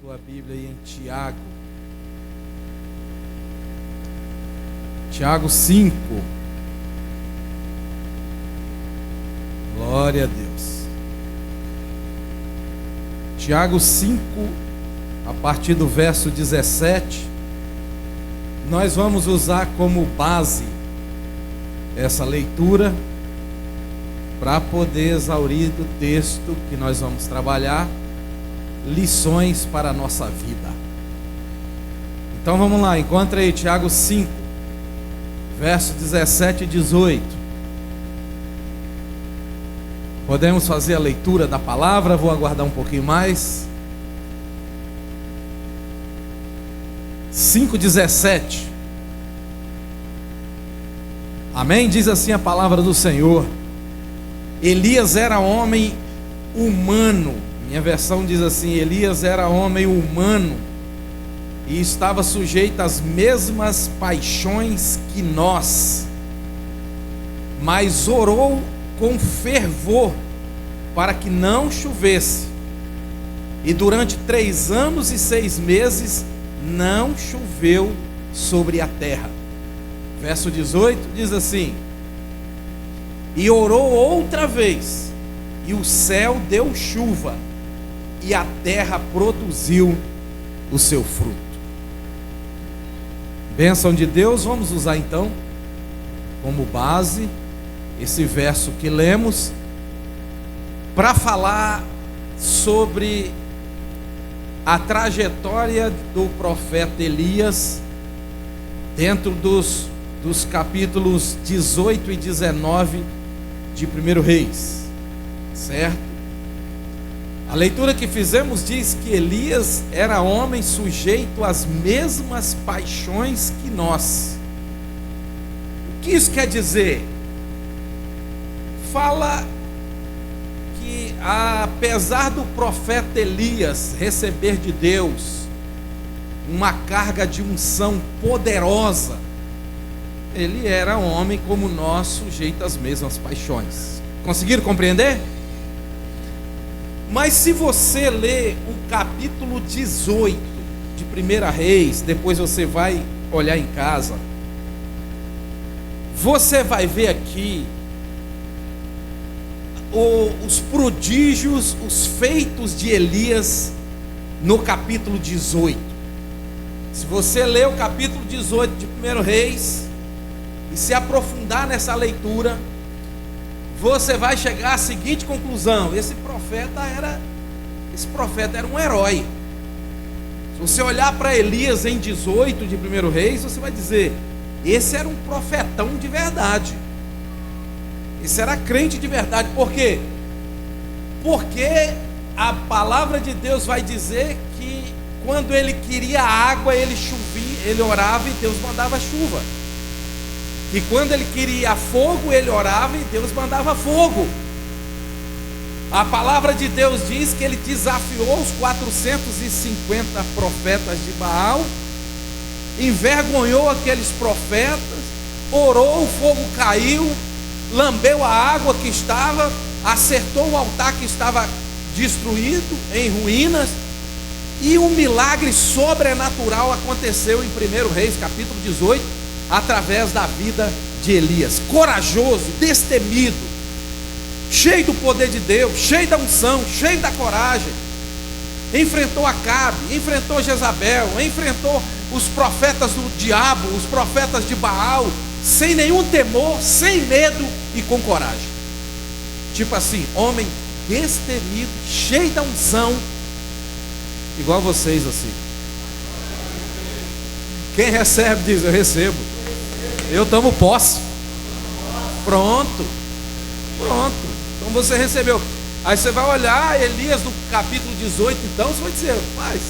tua Bíblia aí em Tiago. Tiago 5. Glória a Deus. Tiago 5, a partir do verso 17, nós vamos usar como base essa leitura para poder exaurir do texto que nós vamos trabalhar, lições para a nossa vida. Então vamos lá, encontra aí Tiago 5, verso 17 e 18. Podemos fazer a leitura da palavra, vou aguardar um pouquinho mais. 5,17. Amém? Diz assim a palavra do Senhor: Elias era homem humano. Minha versão diz assim: Elias era homem humano e estava sujeito às mesmas paixões que nós, mas orou com fervor para que não chovesse, e durante 3 anos e 6 meses não choveu sobre a terra. Verso 18 diz assim: e orou outra vez, e o céu deu chuva, e a terra produziu o seu fruto. Bênção de Deus. Vamos usar então como base esse verso que lemos para falar sobre a trajetória do profeta Elias dentro dos capítulos 18 e 19 de 1 Reis, certo? A leitura que fizemos diz que Elias era homem sujeito às mesmas paixões que nós. O que isso quer dizer? Fala que apesar do profeta Elias receber de Deus uma carga de unção poderosa, ele era homem como nós, sujeito às mesmas paixões. Conseguiram compreender? Mas se você ler o capítulo 18 de 1 Reis, depois você vai olhar em casa, você vai ver aqui os prodígios, os feitos de Elias no capítulo 18. Se você ler o capítulo 18 de 1 Reis e se aprofundar nessa leitura, você vai chegar à seguinte conclusão: esse profeta era um herói. Se você olhar para Elias em 18 de 1 Reis, você vai dizer: esse era um profetão de verdade. Esse era crente de verdade. Por quê? Porque a palavra de Deus vai dizer que quando ele queria água, ele chovia, ele orava e Deus mandava chuva. E quando ele queria fogo, ele orava e Deus mandava fogo. A palavra de Deus diz que ele desafiou os 450 profetas de Baal, envergonhou aqueles profetas, orou, o fogo caiu, lambeu a água que estava, acertou o altar que estava destruído, em ruínas, e um milagre sobrenatural aconteceu em 1 Reis capítulo 18, através da vida de Elias. Corajoso, destemido, cheio do poder de Deus, cheio da unção, cheio da coragem. Enfrentou Acabe, enfrentou Jezabel, enfrentou os profetas do diabo, os profetas de Baal, sem nenhum temor, sem medo e com coragem. Tipo assim, homem destemido, cheio da unção, igual vocês assim. Quem recebe diz: eu recebo, eu tomo posse. Pronto. Então você recebeu. Aí você vai olhar Elias no capítulo 18, então você vai dizer: mas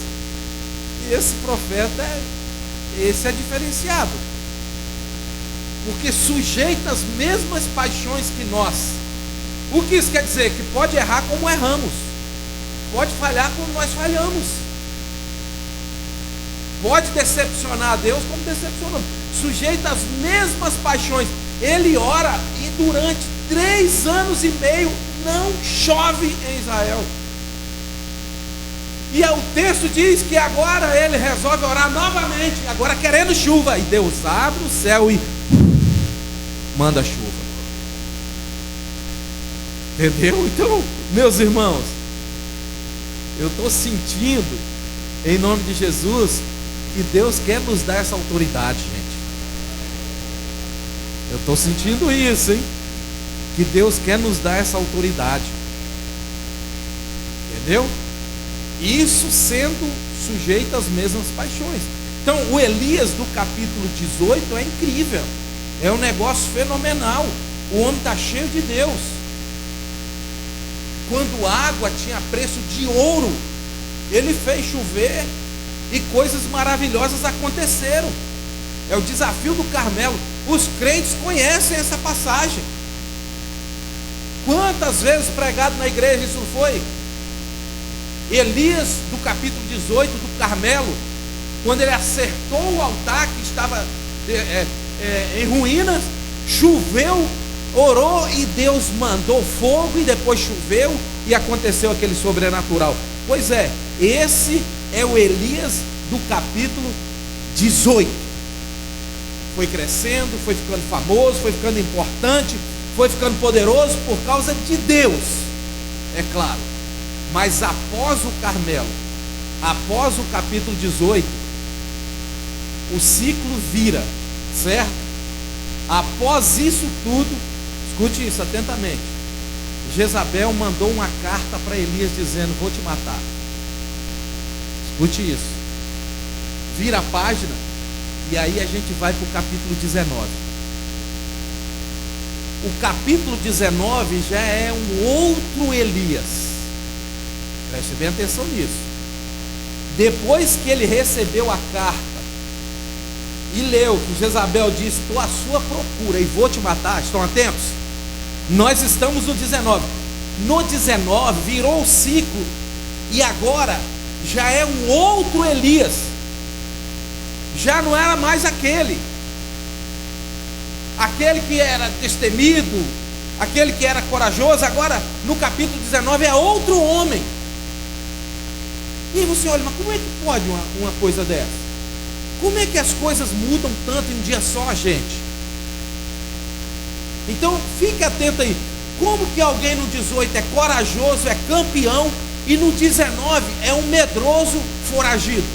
esse profeta esse é diferenciado, porque sujeita às mesmas paixões que nós. O que isso quer dizer? Que pode errar como erramos, pode falhar como nós falhamos, pode decepcionar a Deus como decepcionamos. Sujeita às mesmas paixões. Ele ora e durante 3 anos e meio não chove em Israel. E o texto diz que agora ele resolve orar novamente, agora querendo chuva. E Deus abre o céu e manda chuva. Entendeu? Então, meus irmãos, eu estou sentindo, em nome de Jesus, que Deus quer nos dar essa autoridade, gente. Eu estou sentindo isso, hein? Que Deus quer nos dar essa autoridade. Entendeu? Isso sendo sujeito às mesmas paixões. Então, o Elias do capítulo 18 é incrível. É um negócio fenomenal. O homem está cheio de Deus. Quando água tinha preço de ouro, ele fez chover e coisas maravilhosas aconteceram. É o desafio do Carmelo. Os crentes conhecem essa passagem. Quantas vezes pregado na igreja isso não foi? Elias, do capítulo 18 do Carmelo, quando ele acertou o altar que estava em ruínas, choveu, orou e Deus mandou fogo e depois choveu e aconteceu aquele sobrenatural. Pois é, esse é o Elias do capítulo 18. Foi crescendo, foi ficando famoso, foi ficando importante, foi ficando poderoso por causa de Deus, é claro. Mas após o Carmelo, após o capítulo 18, o ciclo vira, certo? Após isso tudo, escute isso atentamente. Jezabel mandou uma carta para Elias dizendo: vou te matar. Escute isso. Vira a página e aí a gente vai para o capítulo 19. O capítulo 19 já é um outro Elias. Preste bem atenção nisso. Depois que ele recebeu a carta e leu que Jezabel disse: estou à sua procura e vou te matar. Estão atentos? Nós estamos no 19. No 19 virou o ciclo e agora já é um outro Elias. Já não era mais aquele que era destemido, aquele que era corajoso. Agora no capítulo 19 é outro homem. E aí você olha, mas como é que pode uma coisa dessa? Como é que as coisas mudam tanto em um dia só, gente? Então fique atento aí. Como que alguém no 18 é corajoso, é campeão, e no 19 é um medroso foragido?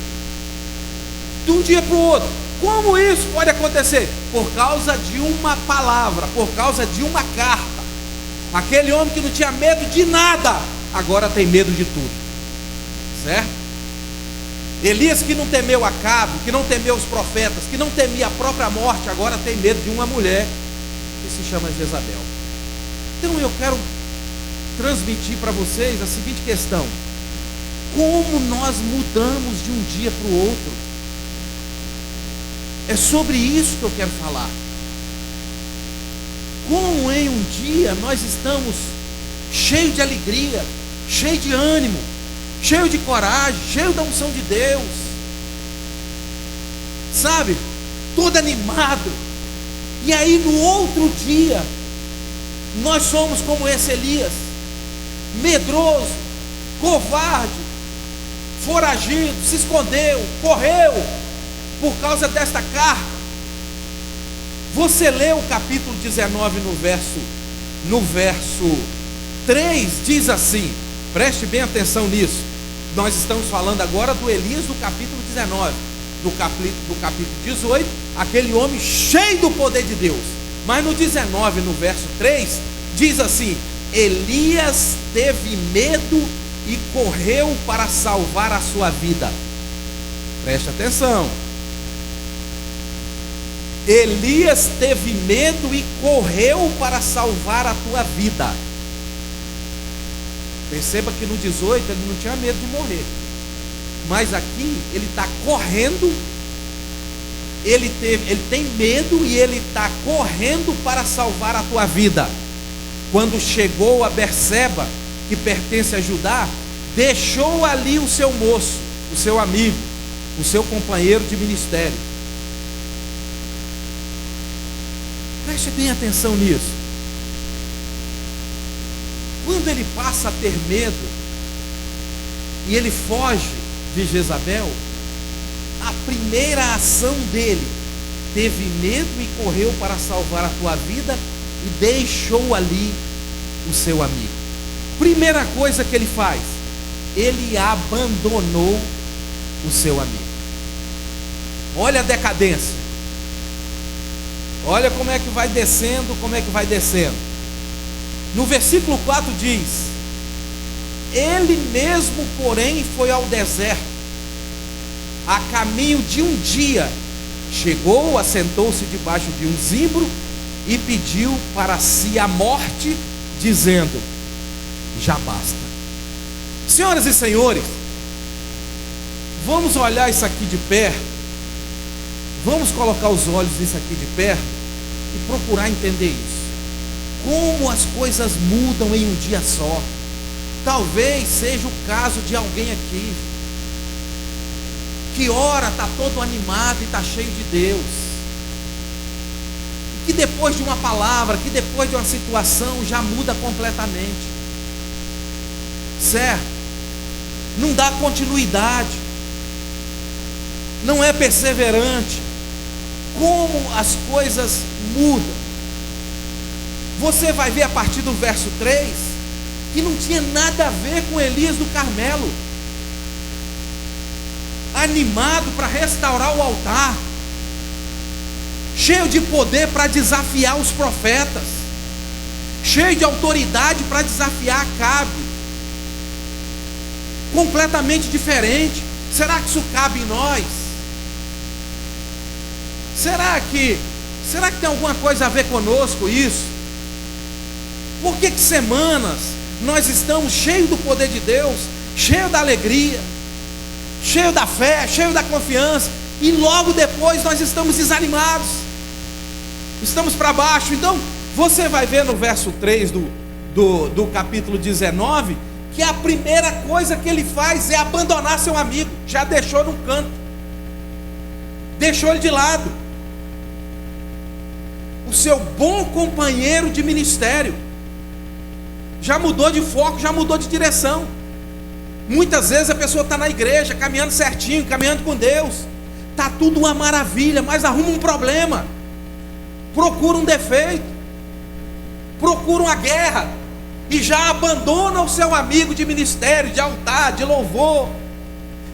De um dia para o outro. Como isso pode acontecer? Por causa de uma palavra, por causa de uma carta. Aquele homem que não tinha medo de nada, agora tem medo de tudo. Certo? Elias, que não temeu Acabe, que não temeu os profetas, que não temia a própria morte, agora tem medo de uma mulher que se chama Jezabel. Então eu quero transmitir para vocês a seguinte questão: como nós mudamos de um dia para o outro? É sobre isso que eu quero falar. Como em um dia nós estamos cheios de alegria, cheios de ânimo, cheio de coragem, cheio da unção de Deus, sabe, todo animado, e aí no outro dia nós somos como esse Elias, medroso, covarde, foragido, se escondeu, correu por causa desta carta. Você lê o capítulo 19 no verso 3, diz assim, preste bem atenção nisso. Nós estamos falando agora do Elias do capítulo 19. Do capítulo 18, aquele homem cheio do poder de Deus. Mas no 19, no verso 3, diz assim: Elias teve medo e correu para salvar a sua vida. Preste atenção. Elias teve medo e correu para salvar a tua vida. Perceba que no 18 ele não tinha medo de morrer, mas aqui ele está correndo, ele tem medo e ele está correndo para salvar a tua vida. Quando chegou a Berseba, que pertence a Judá, deixou ali o seu moço, o seu amigo, o seu companheiro de ministério. Preste bem atenção nisso. Quando ele passa a ter medo e ele foge de Jezabel, a primeira ação dele, teve medo e correu para salvar a tua vida e deixou ali o seu amigo. Primeira coisa que ele faz, ele abandonou o seu amigo. Olha a decadência. Olha como é que vai descendo, como é que vai descendo. No versículo 4 diz: ele mesmo, porém, foi ao deserto, a caminho de um dia, chegou, assentou-se debaixo de um zimbro e pediu para si a morte, dizendo: já basta. Senhoras e senhores, vamos olhar isso aqui de perto, vamos colocar os olhos nisso aqui de perto e procurar entender isso. Como as coisas mudam em um dia só. Talvez seja o caso de alguém aqui que ora está todo animado e está cheio de Deus, que depois de uma palavra, que depois de uma situação já muda completamente, certo? Não dá continuidade, não é perseverante. Como as coisas mudam. Você vai ver a partir do verso 3 que não tinha nada a ver com Elias do Carmelo, animado para restaurar o altar, cheio de poder para desafiar os profetas, cheio de autoridade para desafiar Acabe, completamente diferente. Será que isso cabe em nós? Será que tem alguma coisa a ver conosco isso? Por que semanas nós estamos cheios do poder de Deus, cheios da alegria, cheio da fé, cheio da confiança, e logo depois nós estamos desanimados, estamos para baixo? Então você vai ver no verso 3 do capítulo 19, que a primeira coisa que ele faz é abandonar seu amigo. Já deixou num canto, deixou ele de lado, o seu bom companheiro de ministério. Já mudou de foco, já mudou de direção. Muitas vezes a pessoa está na igreja, caminhando certinho, caminhando com Deus, está tudo uma maravilha, mas arruma um problema, procura um defeito, procura uma guerra, e já abandona o seu amigo de ministério, de altar, de louvor,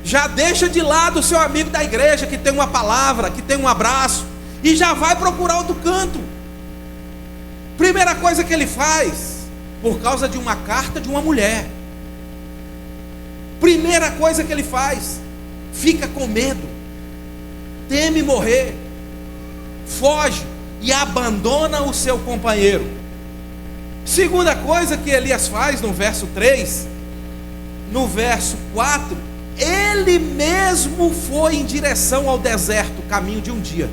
já deixa de lado o seu amigo da igreja, que tem uma palavra, que tem um abraço, e já vai procurar outro canto. Primeira coisa que ele faz, por causa de uma carta de uma mulher, primeira coisa que ele faz, fica com medo, teme morrer, foge e abandona o seu companheiro. Segunda coisa que Elias faz no verso 3, no verso 4, ele mesmo foi em direção ao deserto, caminho de um dia.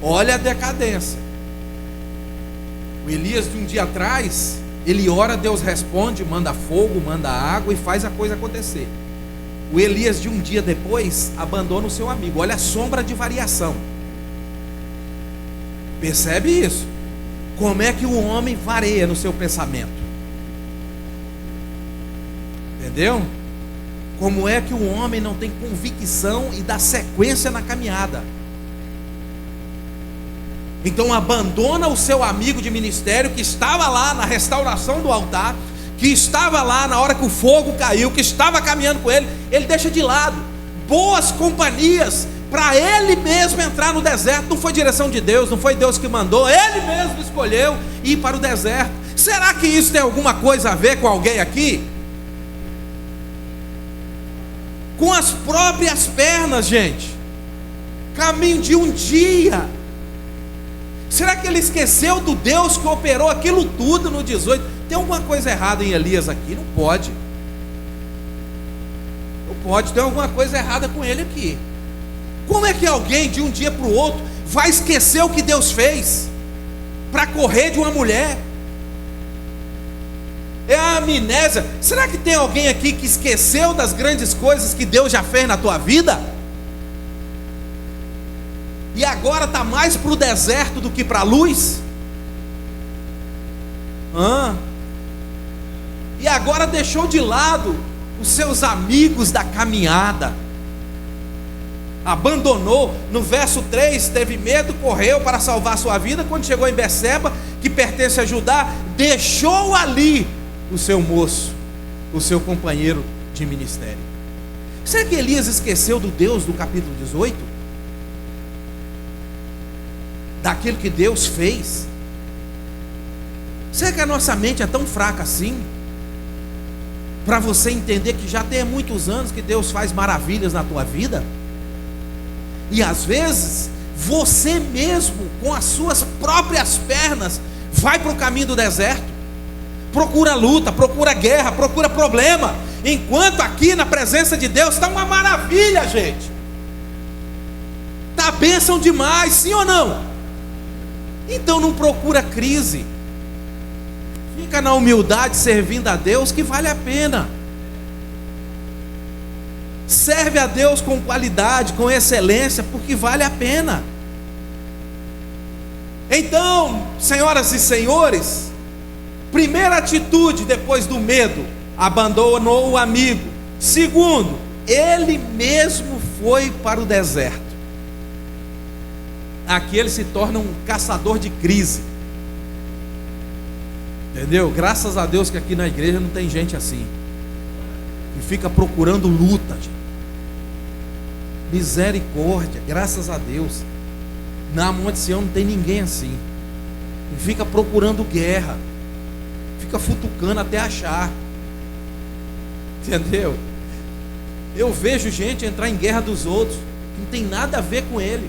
Olha a decadência. O Elias de um dia atrás, ele ora, Deus responde, manda fogo, manda água e faz a coisa acontecer. O Elias de um dia depois abandona o seu amigo. Olha a sombra de variação. Percebe isso? Como é que o homem varia no seu pensamento? Entendeu? Como é que o homem não tem convicção e dá sequência na caminhada? Então abandona o seu amigo de ministério, que estava lá na restauração do altar, que estava lá na hora que o fogo caiu, que estava caminhando com ele. Ele deixa de lado boas companhias para ele mesmo entrar no deserto. Não foi direção de Deus, não foi Deus que mandou, ele mesmo escolheu ir para o deserto. Será que isso tem alguma coisa a ver com alguém aqui? Com as próprias pernas, gente, caminho de um dia. Será que ele esqueceu do Deus que operou aquilo tudo no 18? Tem alguma coisa errada em Elias aqui? Não pode. Não pode, tem alguma coisa errada com ele aqui. Como é que alguém de um dia para o outro vai esquecer o que Deus fez para correr de uma mulher? É a amnésia. Será que tem alguém aqui que esqueceu das grandes coisas que Deus já fez na tua vida? E agora está mais para o deserto do que para a luz? E agora deixou de lado os seus amigos da caminhada, abandonou. No verso 3, teve medo, correu para salvar sua vida. Quando chegou em Berseba, que pertence a Judá, deixou ali o seu moço, o seu companheiro de ministério. Será que Elias esqueceu do Deus do capítulo 18? Daquilo que Deus fez? Será que a nossa mente é tão fraca assim? Para você entender que já tem muitos anos que Deus faz maravilhas na tua vida? E às vezes, você mesmo, com as suas próprias pernas, vai para o caminho do deserto, procura luta, procura guerra, procura problema, enquanto aqui na presença de Deus está uma maravilha, gente. Está bênção demais, sim ou não? Então não procura crise, fica na humildade servindo a Deus, que vale a pena. Serve a Deus com qualidade, com excelência, porque vale a pena. Então, senhoras e senhores, primeira atitude depois do medo: abandonou o amigo. Segundo, ele mesmo foi para o deserto. Aqui ele se torna um caçador de crise. Entendeu? Graças a Deus que aqui na igreja não tem gente assim, que fica procurando luta, gente. Misericórdia, graças a Deus. Na Monte Sião não tem ninguém assim, que fica procurando guerra, fica futucando até achar. Entendeu? Eu vejo gente entrar em guerra dos outros, que não tem nada a ver com ele.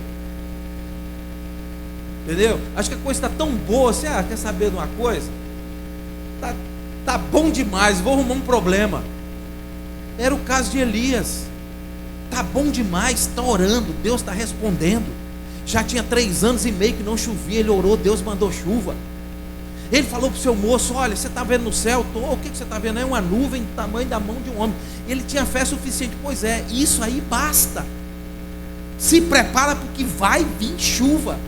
Entendeu? Acho que a coisa está tão boa assim. Quer saber de uma coisa? Tá bom demais, vou arrumar um problema. Era o caso de Elias. Tá bom demais, está orando, Deus está respondendo. Já tinha 3 anos e meio que não chovia, ele orou, Deus mandou chuva. Ele falou para o seu moço: olha, você está vendo no céu? O que você está vendo? É uma nuvem do tamanho da mão de um homem. Ele tinha fé suficiente. Pois é, isso aí basta. Se prepara, porque vai vir chuva.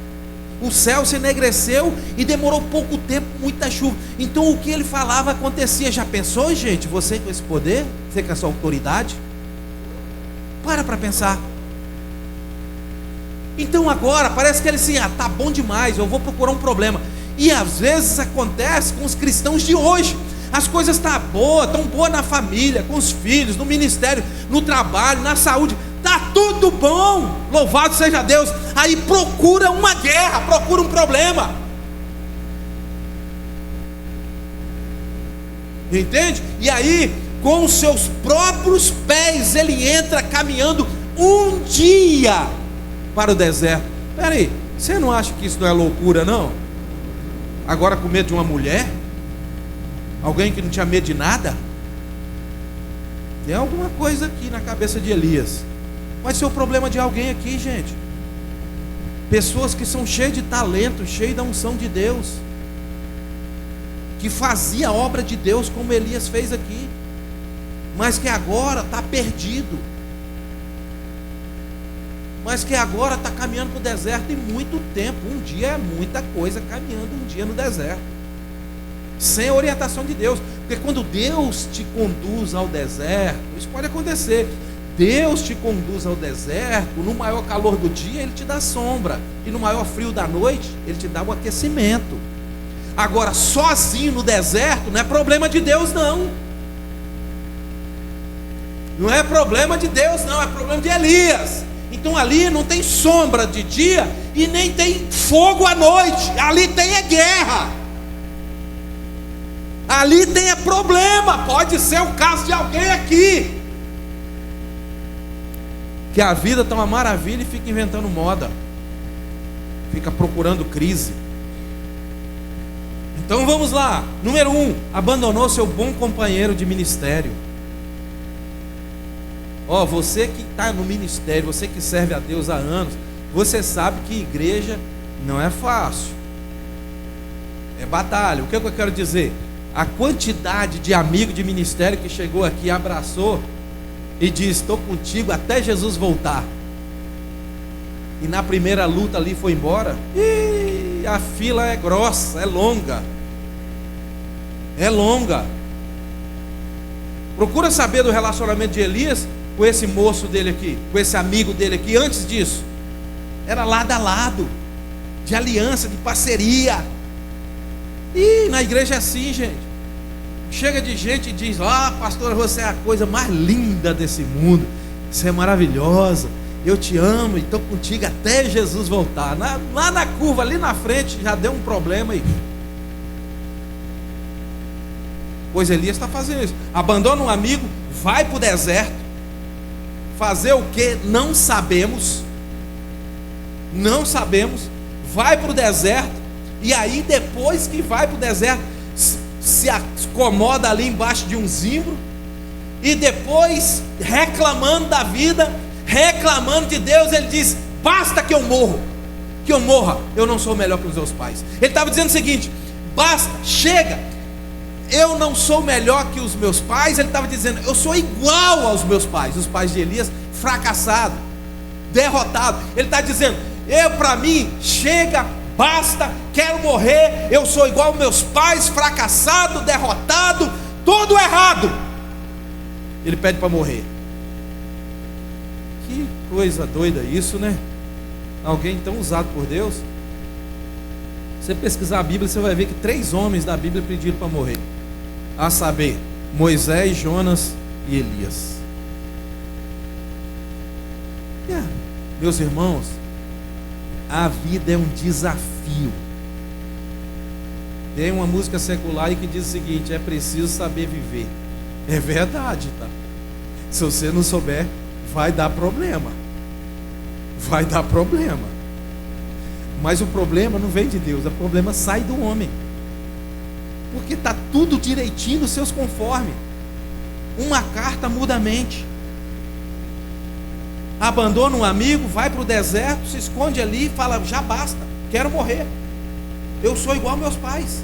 O céu se enegreceu e demorou pouco tempo, muita chuva. Então o que ele falava acontecia. Já pensou, gente? Você com esse poder, você com essa autoridade, para pensar. Então agora parece que ele assim: tá bom demais, eu vou procurar um problema. E às vezes acontece com os cristãos de hoje. As coisas estão boas na família, com os filhos, no ministério, no trabalho, na saúde. Está tudo bom, louvado seja Deus. Aí procura uma guerra, procura um problema. Entende? E aí, com os seus próprios pés, ele entra caminhando um dia para o deserto. Espera aí, você não acha que isso não é loucura, não? Agora com medo de uma mulher? Alguém que não tinha medo de nada? Tem alguma coisa aqui na cabeça de Elias. Pode ser o problema de alguém aqui, gente. Pessoas que são cheias de talento, cheias da unção de Deus, que fazia a obra de Deus como Elias fez aqui, mas que agora está perdido, mas que agora está caminhando para o deserto em muito tempo. Um dia é muita coisa caminhando um dia no deserto, sem a orientação de Deus. Porque quando Deus te conduz ao deserto, isso pode acontecer. Deus te conduz ao deserto, no maior calor do dia Ele te dá sombra, e no maior frio da noite Ele te dá o aquecimento. Agora, sozinho no deserto não é problema de Deus, não. Não é problema de Deus, não, é problema de Elias. Então ali não tem sombra de dia e nem tem fogo à noite. Ali tem a guerra. Ali tem problema. Pode ser o caso de alguém aqui, que a vida está uma maravilha e fica inventando moda, fica procurando crise. Então vamos lá. Número 1, abandonou seu bom companheiro de ministério. Você que está no ministério, você que serve a Deus há anos, você sabe que igreja não é fácil, é batalha. O que eu quero dizer? A quantidade de amigo de ministério que chegou aqui, abraçou e disse: estou contigo até Jesus voltar. E na primeira luta ali foi embora. E a fila é grossa, é longa. É longa. Procura saber do relacionamento de Elias com esse moço dele aqui, com esse amigo dele aqui. Antes disso, era lado a lado, de aliança, de parceria. E na igreja é assim, gente. Chega de gente e diz: pastor, você é a coisa mais linda desse mundo, você é maravilhosa, eu te amo e estou contigo até Jesus voltar. Lá na curva, ali na frente, já deu um problema aí. Pois Elias está fazendo isso. Abandona um amigo, vai para o deserto. Fazer o que? Não sabemos. Não sabemos. Vai para o deserto. E aí depois que vai para o deserto, se acomoda ali embaixo de um zimbro. E depois, reclamando da vida, reclamando de Deus, ele diz: basta que eu morro, que eu morra, eu não sou melhor que os meus pais. Ele estava dizendo o seguinte: basta, chega, eu não sou melhor que os meus pais. Ele estava dizendo: eu sou igual aos meus pais. Os pais de Elias, fracassado, derrotado. Ele está dizendo: para mim, chega, basta, quero morrer, eu sou igual aos meus pais, fracassado, derrotado, todo errado. Ele pede para morrer. Que coisa doida isso, né? Alguém tão usado por Deus. Você pesquisar a Bíblia, você vai ver que 3 homens da Bíblia pediram para morrer, a saber, Moisés, Jonas e Elias. Meus irmãos, a vida é um desafio. Tem uma música secular aí que diz o seguinte: é preciso saber viver. É verdade, tá? Se você não souber, vai dar problema. Vai dar problema. Mas o problema não vem de Deus, o problema sai do homem. Porque está tudo direitinho nos seus conformes. Uma carta muda a mente. Abandona um amigo, vai para o deserto, se esconde ali e fala: já basta, quero morrer, eu sou igual aos meus pais.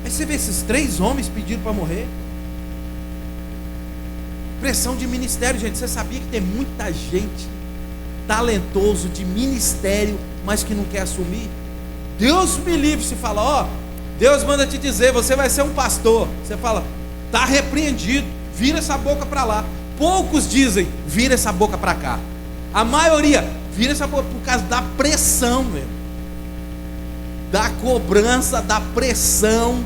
Aí você vê esses 3 homens pedindo para morrer. Pressão de ministério, gente. Você sabia que tem muita gente talentoso de ministério, mas que não quer assumir? Deus me livre se fala: Deus manda te dizer, você vai ser um pastor. Você fala: está repreendido, vira essa boca para lá. Poucos dizem: vira essa boca para cá. A maioria vira essa boca por causa da pressão, meu, da cobrança, da pressão.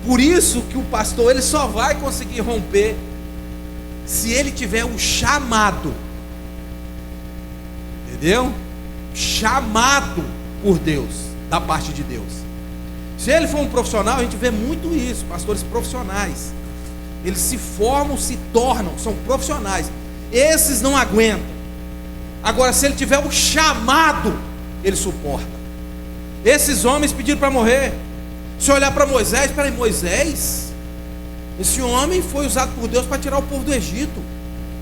Por isso que o pastor, ele só vai conseguir romper se ele tiver um chamado. Entendeu? Chamado por Deus, da parte de Deus. Se ele for um profissional, a gente vê muito isso. Pastores profissionais, eles se formam, se tornam, são profissionais. Esses não aguentam. Agora, se ele tiver um chamado, ele suporta. Esses homens pediram para morrer. Se olhar para Moisés, peraí, Moisés, esse homem foi usado por Deus para tirar o povo do Egito.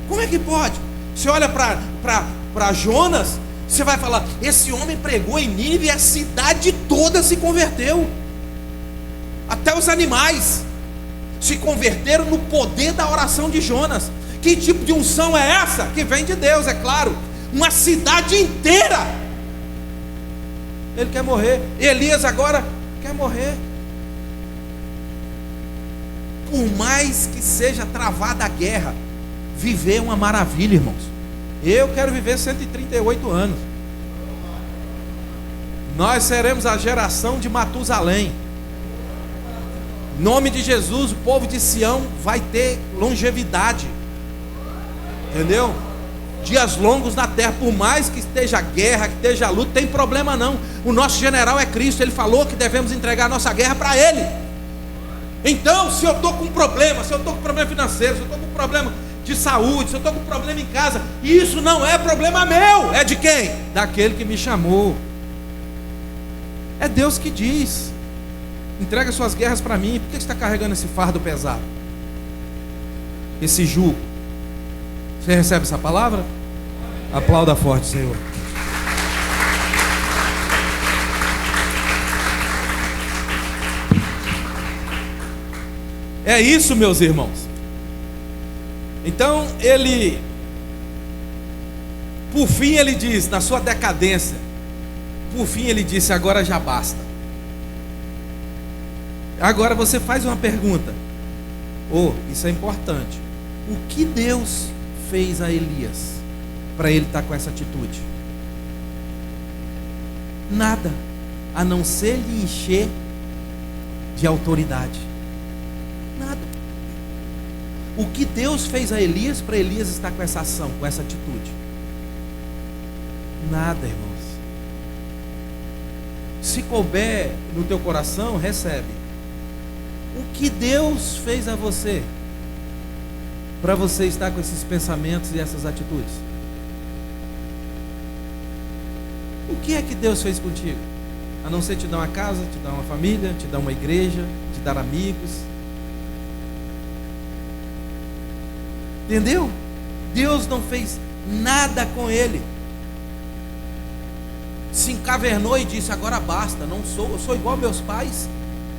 Como é que pode? Se olha para Jonas, você vai falar: esse homem pregou em Nínive e a cidade toda se converteu. Até os animais se converteram no poder da oração de Jonas. Que tipo de unção é essa? Que vem de Deus, é claro. Uma cidade inteira. Ele quer morrer. Elias agora quer morrer. Por mais que seja travada a guerra, viver é uma maravilha, irmãos. Eu quero viver 138 anos. Nós seremos a geração de Matusalém. Em nome de Jesus, o povo de Sião vai ter longevidade. Entendeu? Dias longos na terra. Por mais que esteja guerra, que esteja luta, tem problema não. O nosso general é Cristo. Ele falou que devemos entregar a nossa guerra para Ele. Então, se eu estou com problema, se eu estou com problema financeiro, se eu estou com problema de saúde, se eu estou com problema em casa, isso não é problema meu. É de quem? Daquele que me chamou. É Deus que diz: entrega suas guerras para mim. Por que você está carregando esse fardo pesado? Esse jugo? Você recebe essa palavra? Aplauda forte, Senhor. É isso, meus irmãos. Então ele, por fim ele diz, na sua decadência, por fim ele disse: agora já basta. Agora você faz uma pergunta: Isso é importante. O que Deus fez a Elias para ele estar com essa atitude? Nada, a não ser lhe encher de autoridade. Nada. O que Deus fez a Elias para Elias estar com essa ação, com essa atitude? Nada, irmãos. Se couber no teu coração, recebe. O que Deus fez a você para você estar com esses pensamentos e essas atitudes? O que é que Deus fez contigo? A não ser te dar uma casa, te dar uma família, te dar uma igreja, te dar amigos. Entendeu? Deus não fez nada com ele. Se encavernou e disse: agora basta, eu sou igual a meus pais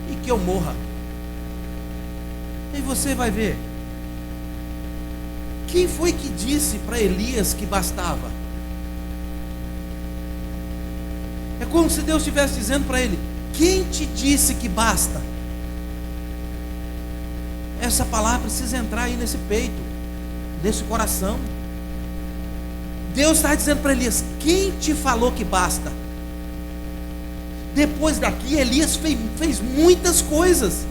e que eu morra. E você vai ver. Quem foi que disse para Elias que bastava? É como se Deus estivesse dizendo para ele: quem te disse que basta? Essa palavra precisa entrar aí nesse peito, nesse coração. Deus está dizendo para Elias: quem te falou que basta? Depois daqui, Elias fez muitas coisas.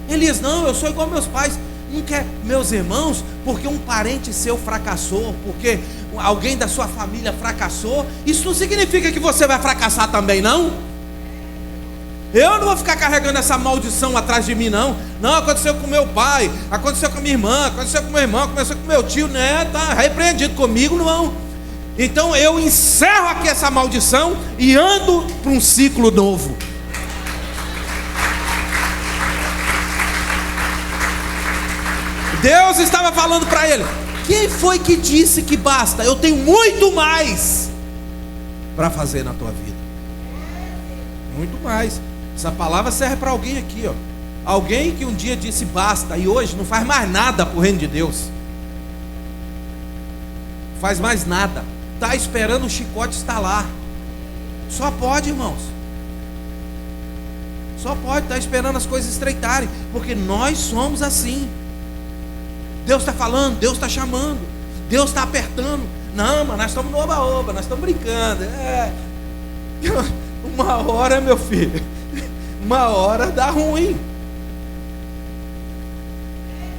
Elias: não, eu sou igual meus pais. Não quer meus irmãos, porque um parente seu fracassou, porque alguém da sua família fracassou. Isso não significa que você vai fracassar também, não. Eu não vou ficar carregando essa maldição atrás de mim, não. Não, aconteceu com meu pai, aconteceu com minha irmã, aconteceu com meu irmão, aconteceu com meu tio, né? Tá repreendido comigo, não. Então eu encerro aqui essa maldição e ando para um ciclo novo. Deus estava falando para ele: quem foi que disse que basta? Eu tenho muito mais para fazer na tua vida. Muito mais. Essa palavra serve para alguém aqui, ó. Alguém que um dia disse basta e hoje não faz mais nada para o reino de Deus. Não faz mais nada. Está esperando o chicote estalar. Só pode, irmãos. Só pode estar esperando as coisas estreitarem, porque nós somos assim. Deus está falando, Deus está chamando, Deus está apertando. Não, mas nós estamos no oba-oba, nós estamos brincando. Uma hora, meu filho, uma hora dá ruim.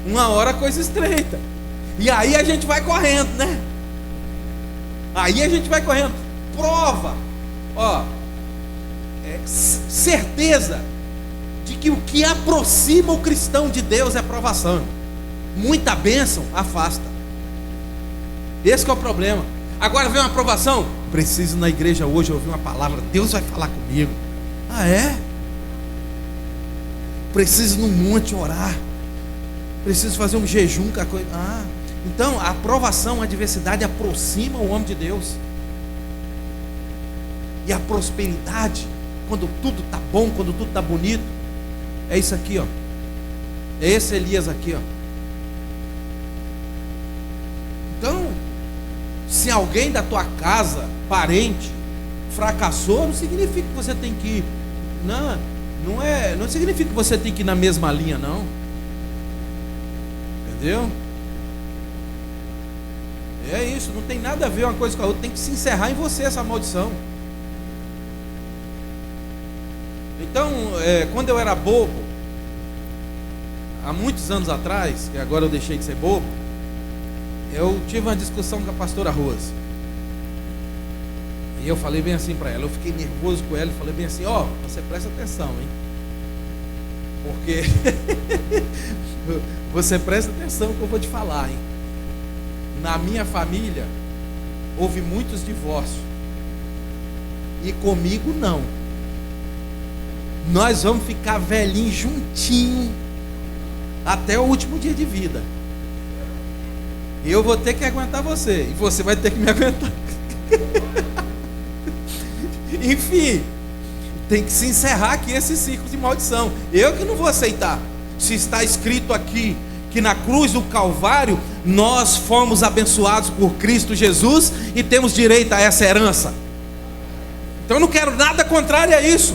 Uma hora a coisa estreita. E aí a gente vai correndo, né? Aí a gente vai correndo. Prova, certeza de que o que aproxima o cristão de Deus é provação. Muita bênção afasta. Esse que é o problema. Agora vem uma aprovação. Preciso na igreja hoje ouvir uma palavra. Deus vai falar comigo. Ah, é? Preciso no monte orar. Preciso fazer um jejum com a coisa. Então a aprovação, a adversidade aproxima o homem de Deus. E a prosperidade, quando tudo está bom, quando tudo está bonito, é isso aqui, ó. É esse Elias aqui, ó. Então, se alguém da tua casa, parente, fracassou, não significa que você tem que ir. Não significa que você tem que ir na mesma linha, não. Entendeu? É isso, não tem nada a ver uma coisa com a outra. Tem que se encerrar em você essa maldição. Então, quando eu era bobo, há muitos anos atrás, que agora eu deixei de ser bobo, eu tive uma discussão com a pastora Rose. E eu falei bem assim para ela. Eu fiquei nervoso com ela e falei bem assim: você presta atenção, hein? Porque você presta atenção no que eu vou te falar, hein? Na minha família houve muitos divórcios. E comigo não. Nós vamos ficar velhinhos juntinho até o último dia de vida. Eu vou ter que aguentar você, e você vai ter que me aguentar. Enfim, tem que se encerrar aqui esse ciclo de maldição. Eu que não vou aceitar. Se está escrito aqui que na cruz do Calvário nós fomos abençoados por Cristo Jesus e temos direito a essa herança. Então eu não quero nada contrário a isso.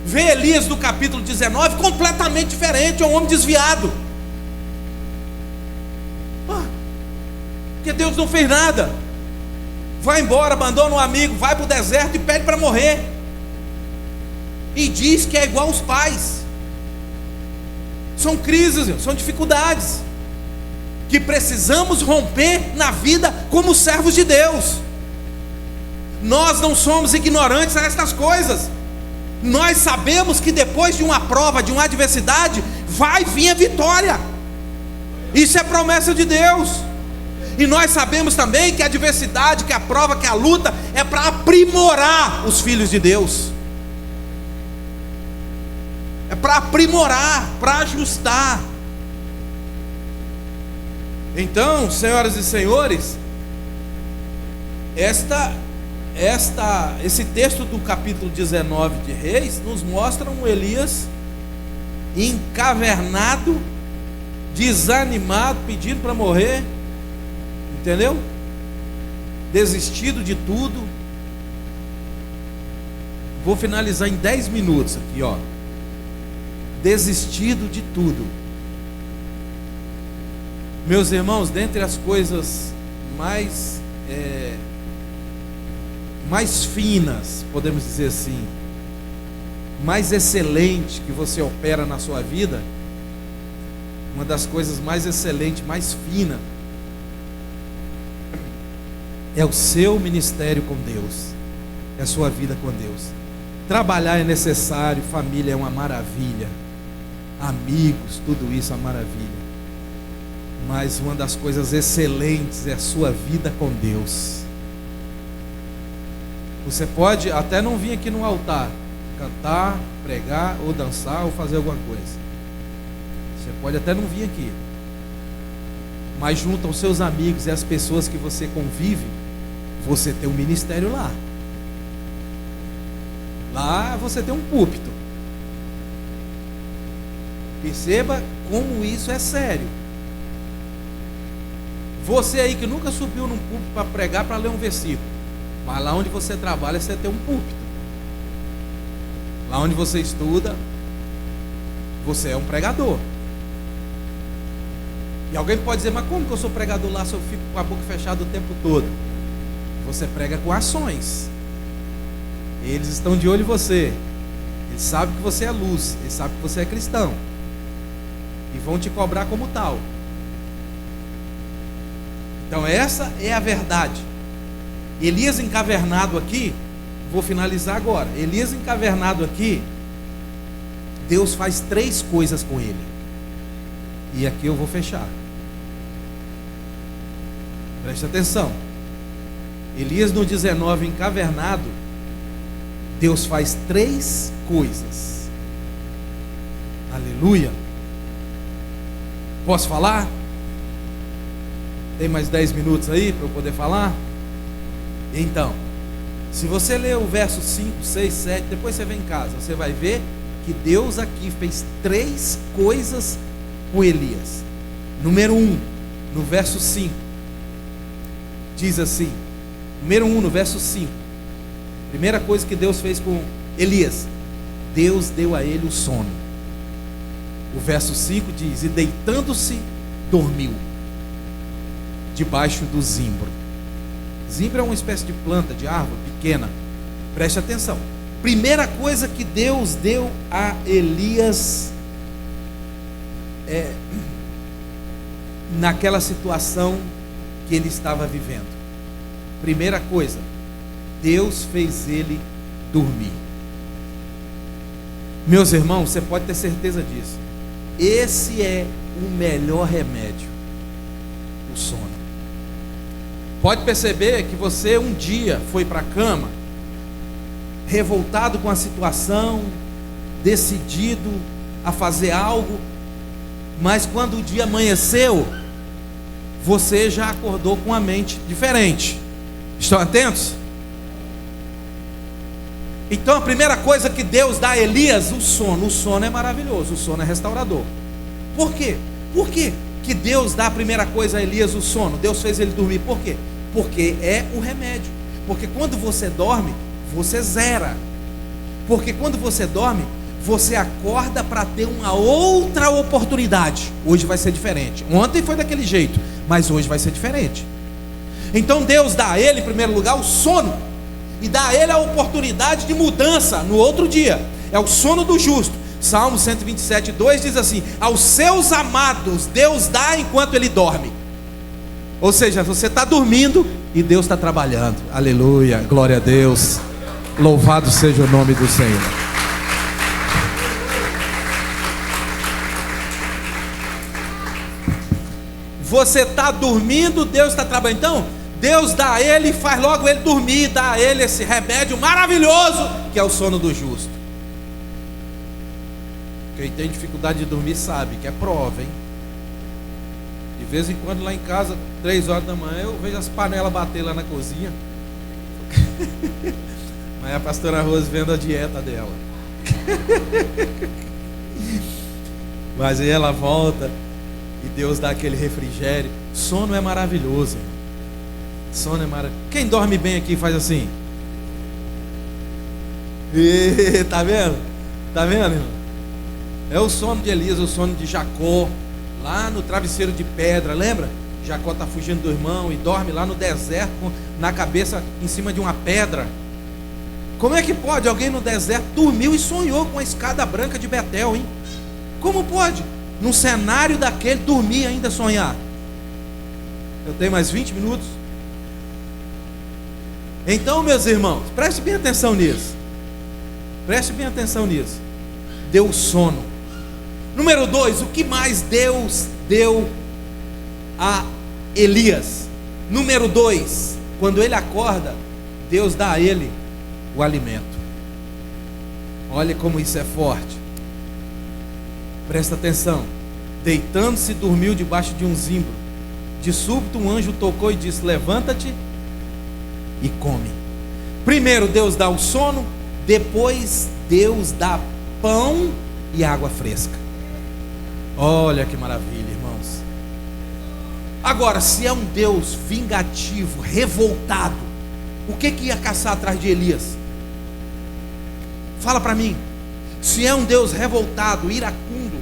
vê Elias do capítulo 19 completamente diferente, é um homem desviado. Porque Deus não fez nada. Vai embora, abandona um amigo, vai para o deserto e pede para morrer. E diz que é igual aos pais. São crises, são dificuldades que precisamos romper na vida como servos de Deus. Nós não somos ignorantes a estas coisas. Nós sabemos que depois de uma prova, de uma adversidade, vai vir a vitória. Isso é promessa de Deus. E nós sabemos também que a adversidade, que a prova, que a luta é para aprimorar os filhos de Deus. É para aprimorar, para ajustar. Então, senhoras e senhores, esse texto do capítulo 19 de Reis nos mostra um Elias encavernado, desanimado, pedindo para morrer, entendeu? Desistido de tudo. Vou finalizar em 10 minutos aqui, ó. Desistido de tudo. Meus irmãos, dentre as coisas mais finas, podemos dizer assim, mais excelente que você opera na sua vida, uma das coisas mais excelentes, mais finas, é o seu ministério com Deus, é a sua vida com Deus. Trabalhar é necessário, família é uma maravilha, amigos, tudo isso é uma maravilha. Mas uma das coisas excelentes é a sua vida com Deus. Você pode até não vir aqui no altar cantar, pregar, ou dançar, ou fazer alguma coisa. Você pode até não vir aqui, mas junto aos seus amigos e as pessoas que você convive, você tem um ministério lá. Lá você tem um púlpito. Perceba como isso é sério. Você aí que nunca subiu num púlpito para pregar, para ler um versículo, mas lá onde você trabalha, você tem um púlpito. Lá onde você estuda, você é um pregador. E alguém pode dizer, mas como que eu sou pregador lá se eu fico com a boca fechada o tempo todo? Você prega com ações. Eles estão de olho em você. Eles sabem que você é luz. Eles sabem que você é cristão. E vão te cobrar como tal. Então essa é a verdade. Elias encavernado aqui, vou finalizar agora. Elias encavernado aqui, Deus faz 3 coisas com ele. E aqui eu vou fechar. Preste atenção. Elias no 19 encavernado, Deus faz 3 coisas. Aleluia. Posso falar? Tem mais 10 minutos aí para eu poder falar? Então, se você ler o verso 5, 6, 7, depois você vem em casa, você vai ver que Deus aqui fez 3 coisas com Elias. Número 1, no verso 5, diz assim, número 1, no verso 5, primeira coisa que Deus fez com Elias, Deus deu a ele o sono. O verso 5 diz, e deitando-se, dormiu debaixo do zimbro. Zimbro é uma espécie de planta, de árvore pequena. Preste atenção. Primeira coisa que Deus deu a Elias naquela situação que ele estava vivendo. Primeira coisa, Deus fez ele dormir. Meus irmãos, você pode ter certeza disso. Esse é o melhor remédio, o sono. Pode perceber que você um dia foi para a cama revoltado com a situação, decidido a fazer algo, mas quando o dia amanheceu, você já acordou com a mente diferente. Estão atentos? Então a primeira coisa que Deus dá a Elias, o sono. O sono é maravilhoso, o sono é restaurador. Por quê? Por quê que Deus dá a primeira coisa a Elias, o sono? Deus fez ele dormir, por quê? Porque é o remédio. Porque quando você dorme, você zera. Porque quando você dorme, você acorda para ter uma outra oportunidade. Hoje vai ser diferente. Ontem foi daquele jeito, mas hoje vai ser diferente. Então Deus dá a ele, em primeiro lugar, o sono, e dá a ele a oportunidade de mudança no outro dia. É o sono do justo. Salmo 127:2 diz assim: aos seus amados Deus dá enquanto ele dorme. Ou seja, você está dormindo e Deus está trabalhando. Aleluia, glória a Deus. Louvado seja o nome do Senhor. Você está dormindo, Deus está trabalhando. Então, Deus dá a ele e faz logo ele dormir, dá a ele esse remédio maravilhoso que é o sono do justo. Quem tem dificuldade de dormir sabe que é prova, hein? De vez em quando lá em casa, 3 horas da manhã, eu vejo as panelas bater lá na cozinha. Mas a pastora Rose vendo a dieta dela. Mas aí ela volta e Deus dá aquele refrigério. Sono é maravilhoso, irmão. Sono é maravilhoso. Quem dorme bem aqui faz assim. Tá vendo? Tá vendo, irmão? É o sono de Elias, o sono de Jacó, lá no travesseiro de pedra, lembra? Jacó está fugindo do irmão e dorme lá no deserto, na cabeça em cima de uma pedra. Como é que pode alguém no deserto dormiu e sonhou com a escada branca de Betel, hein? Como pode? Num cenário daquele, dormir e ainda sonhar. Eu tenho mais 20 minutos. Então, meus irmãos, preste bem atenção nisso. Preste bem atenção nisso. Deu sono. Número 2, o que mais Deus deu a Elias? Número 2, quando ele acorda, Deus dá a ele o alimento. Olha como isso é forte. Presta atenção. Deitando-se, dormiu debaixo de um zimbro. De súbito um anjo tocou e disse: levanta-te e come. Primeiro Deus dá o sono, depois Deus dá pão e água fresca. Olha que maravilha, irmãos. Agora, se é um Deus vingativo, revoltado, o que ia caçar atrás de Elias? Fala para mim. Se é um Deus revoltado, iracundo,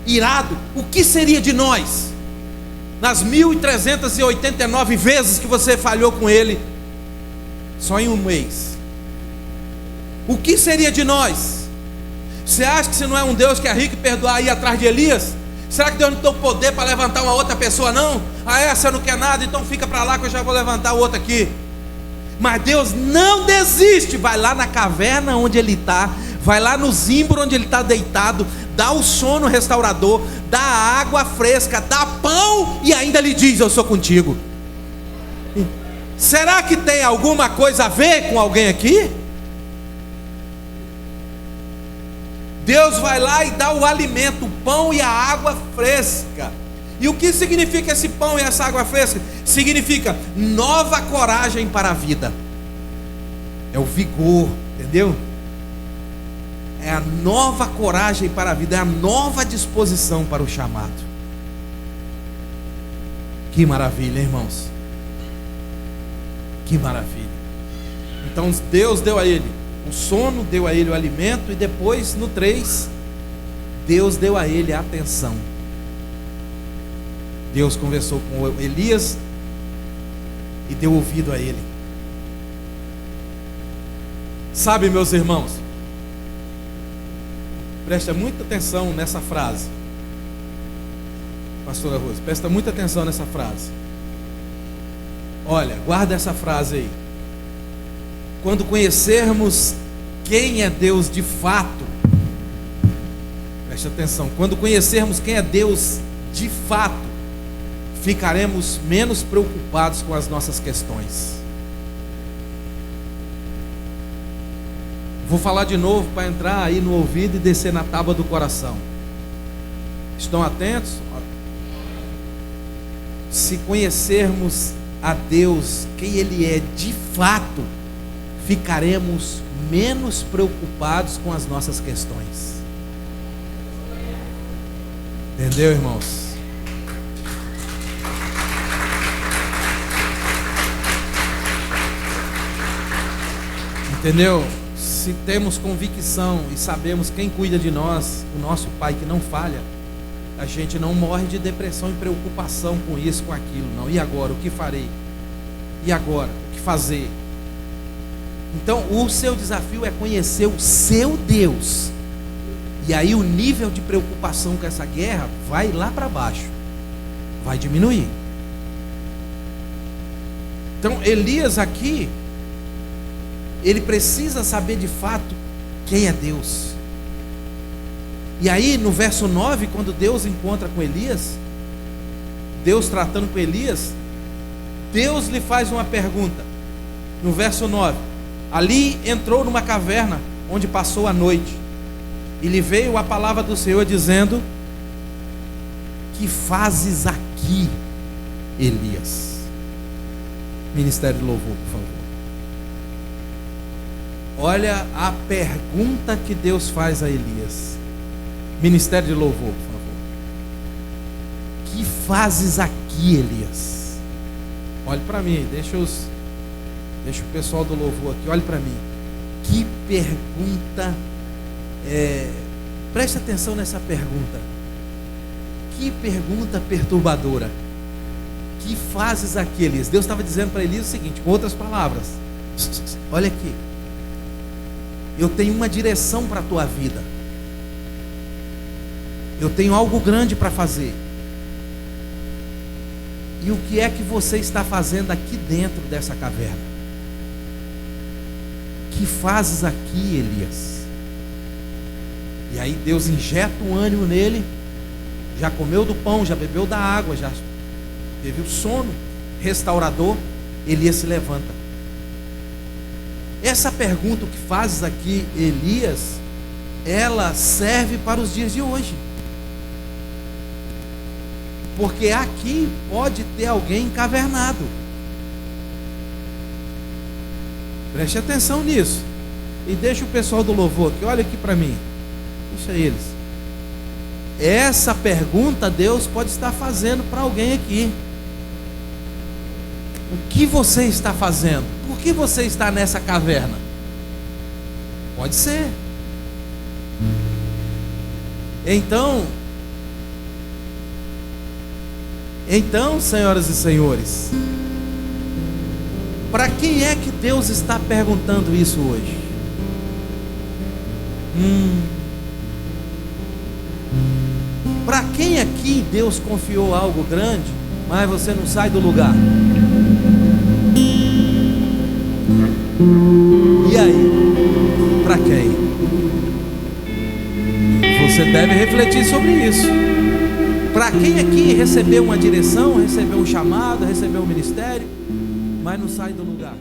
irado, o que seria de nós? Nas 1389 vezes que você falhou com ele, só em um mês. O que seria de nós? Você acha que se não é um Deus que é rico e perdoar, ir atrás de Elias? Será que Deus não tem poder para levantar uma outra pessoa, não? Ah, essa não quer nada, então fica para lá que eu já vou levantar o outro aqui. Mas Deus não desiste. Vai lá na caverna onde ele está, vai lá no zimbro onde ele está deitado, dá o sono restaurador, dá água fresca, dá pão e ainda lhe diz: eu sou contigo. Será que tem alguma coisa a ver com alguém aqui? Deus vai lá e dá o alimento, o pão e a água fresca. E o que significa esse pão e essa água fresca? Significa nova coragem para a vida. É o vigor, entendeu? É a nova coragem para a vida, é a nova disposição para o chamado. Que maravilha, irmãos. Que maravilha. Então Deus deu a ele o sono, deu a ele o alimento, e depois no 3, Deus deu a ele a atenção. Deus conversou com Elias e deu ouvido a ele. Sabe, meus irmãos, presta muita atenção nessa frase. Pastora Rose, presta muita atenção nessa frase. Olha, guarda essa frase aí. Quando conhecermos quem é Deus de fato, preste atenção, quando conhecermos quem é Deus de fato, ficaremos menos preocupados com as nossas questões. Vou falar de novo para entrar aí no ouvido e descer na tábua do coração. Estão atentos? Se conhecermos a Deus, quem Ele é de fato, ficaremos menos preocupados com as nossas questões. Entendeu, irmãos? Entendeu? se temos convicção e sabemos quem cuida de nós, o nosso Pai que não falha, a gente não morre de depressão e preocupação com isso, com aquilo, não. E agora, o que farei? E agora, o que fazer? Então, o seu desafio é conhecer o seu Deus. E aí o nível de preocupação com essa guerra vai lá para baixo, vai diminuir. Então, Elias aqui, ele precisa saber de fato quem é Deus. E aí no verso 9, quando Deus encontra com Elias, Deus tratando com Elias, Deus lhe faz uma pergunta. No verso 9: ali entrou numa caverna onde passou a noite, e lhe veio a palavra do Senhor dizendo: que fazes aqui, Elias? Ministério de louvor, por favor. Olha a pergunta que Deus faz a Elias. Ministério de louvor, por favor. Que fazes aqui, Elias? Olhe para mim, deixa o pessoal do louvor aqui, olhe para mim. Que pergunta, preste atenção nessa pergunta. Que pergunta perturbadora. Que fazes aqui, Elias? Deus estava dizendo para Elias o seguinte, com outras palavras: olha aqui, eu tenho uma direção para a tua vida, eu tenho algo grande para fazer. E o que é que você está fazendo aqui dentro dessa caverna? Que fazes aqui, Elias? E aí Deus injeta um ânimo nele. Já comeu do pão, já bebeu da água, já teve o sono restaurador. Elias se levanta. Essa pergunta, o que fazes aqui, Elias, ela serve para os dias de hoje. Porque aqui pode ter alguém encavernado. Preste atenção nisso. E deixa o pessoal do louvor aqui, olha aqui para mim. Deixa eles. Essa pergunta Deus pode estar fazendo para alguém aqui. O que você está fazendo? Por que você está nessa caverna? Pode ser. Então, senhoras e senhores, para quem é que Deus está perguntando isso hoje? Para quem aqui Deus confiou algo grande, mas você não sai do lugar? E aí? Para quem? Você deve refletir sobre isso. Para quem aqui recebeu uma direção, recebeu um chamado, recebeu um ministério, mas não sai do lugar?